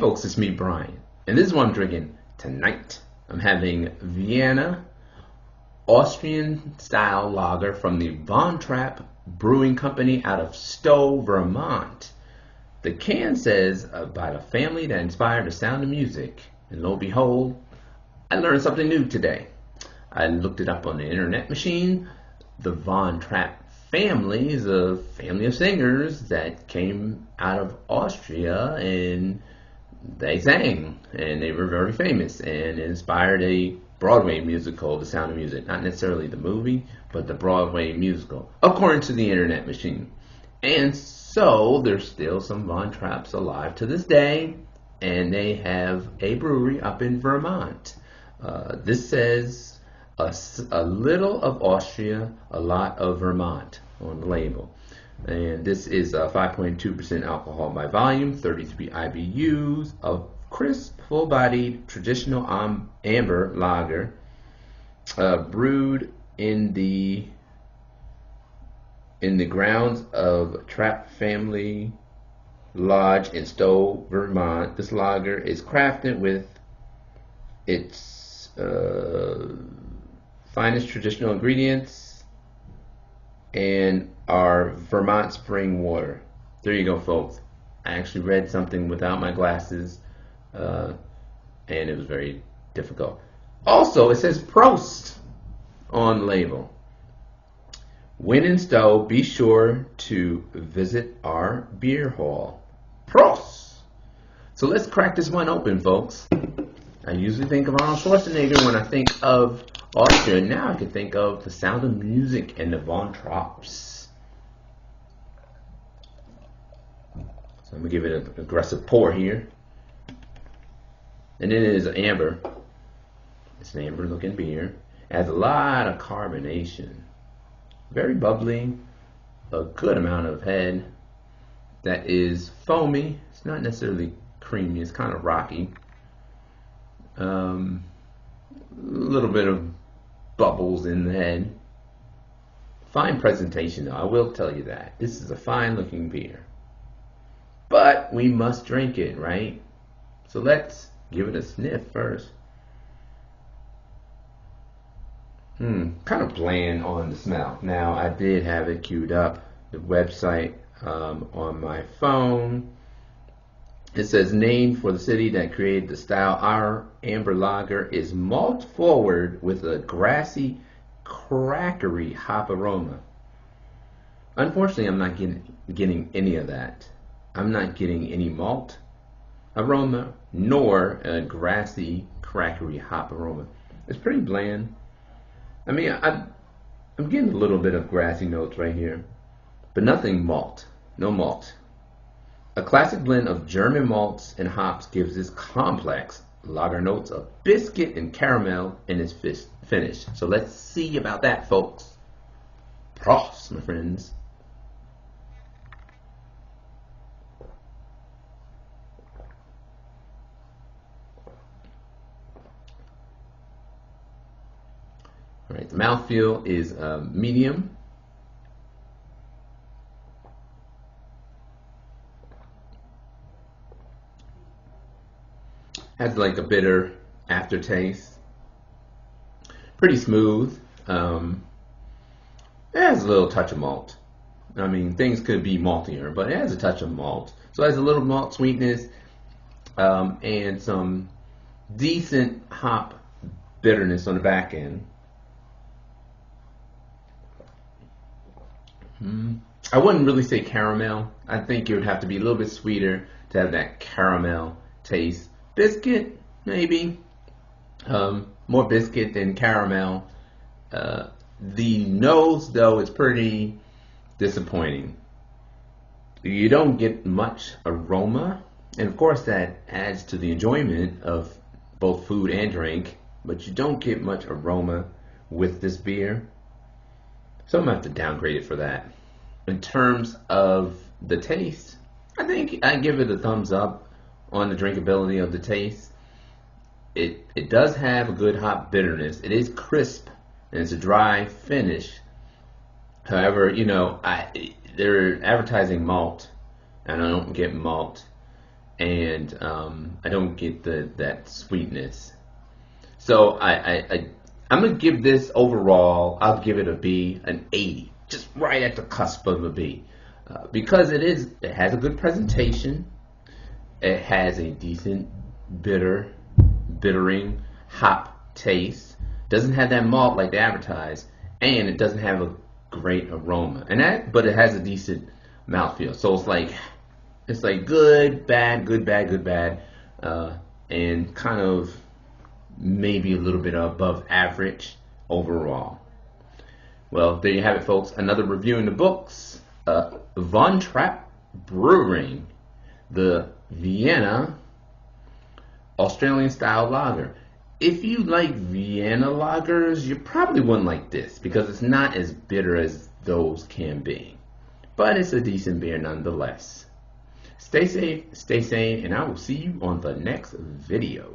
folks, it's me, Brian, and this is what I'm drinking tonight. I'm having Vienna Austrian style lager from the Trapp Brewing Company out of Stowe, Vermont. The can says about a family that inspired the sound of music, and lo and behold, I learned something new today. I looked it up on the internet machine. The Trapp family is a family of singers that came out of Austria, and they sang, and they were very famous and inspired a Broadway musical, The Sound of Music. Not necessarily the movie, but the Broadway musical, according to the internet machine. And so there's still some Trapps alive to this day, and they have a brewery up in Vermont. This says a little of Austria, a lot of Vermont on the label. And this is 5.2% alcohol by volume, 33 IBUs, of crisp, full-bodied, traditional amber lager, brewed in the grounds of Trapp Family Lodge in Stowe, Vermont. This lager is crafted with its finest traditional ingredients and our Vermont spring water. There you go, folks. I actually read something without my glasses, and it was very difficult. Also, it says Prost on the label. When in Stowe, be sure to visit our beer hall. Prost! So let's crack this one open, folks. I usually think of Arnold Schwarzenegger when I think of Austria. Now I can think of The Sound of Music and the Trapps. So I'm going to give it an aggressive pour here. And then it is amber. It's an amber looking beer. It has a lot of carbonation. Very bubbly. A good amount of head. That is foamy. It's not necessarily creamy. It's kind of rocky. A little bit of bubbles in the head. Fine presentation though, I will tell you that. This is a fine looking beer. But we must drink it, right? So let's give it a sniff first. Kind of bland on the smell. Now, I did have it queued up, the website on my phone. It says, name for the city that created the style. Our amber lager is malt forward with a grassy, crackery hop aroma. Unfortunately, I'm not getting any of that. I'm not getting any malt aroma nor a grassy, crackery hop aroma. It's pretty bland. I mean, I'm getting a little bit of grassy notes right here, but nothing malt. No malt. A classic blend of German malts and hops gives this complex lager notes of biscuit and caramel in its finish. So let's see about that, folks. Prost, my friends. All right, the mouthfeel is medium. Has like a bitter aftertaste. Pretty smooth. It has a little touch of malt. I mean, things could be maltier, but it has a touch of malt. So it has a little malt sweetness and some decent hop bitterness on the back end. I wouldn't really say caramel. I think it would have to be a little bit sweeter to have that caramel taste. Biscuit, maybe. More biscuit than caramel. The nose, though, is pretty disappointing. You don't get much aroma, and of course that adds to the enjoyment of both food and drink, but you don't get much aroma with this beer. So I'm going to have to downgrade it for that. In terms of the taste, I think I give it a thumbs up on the drinkability of the taste. It does have a good hop bitterness. It is crisp and it's a dry finish. However, you know, they're advertising malt, and I don't get malt. and I don't get that sweetness. So I'm gonna give this overall. I'll give it a B, an 80, just right at the cusp of a B, because it has a good presentation. It has a decent bittering hop taste. Doesn't have that malt like they advertise, and it doesn't have a great aroma. But it has a decent mouthfeel. So it's like good, bad, good, bad, good, bad, and kind of maybe a little bit above average overall. Well, there you have it, folks. Another review in the books. Von Trapp Brewing, the Vienna Australian style lager. If you like Vienna lagers, you probably wouldn't like this because it's not as bitter as those can be. But it's a decent beer nonetheless. Stay safe, stay sane, and I will see you on the next video.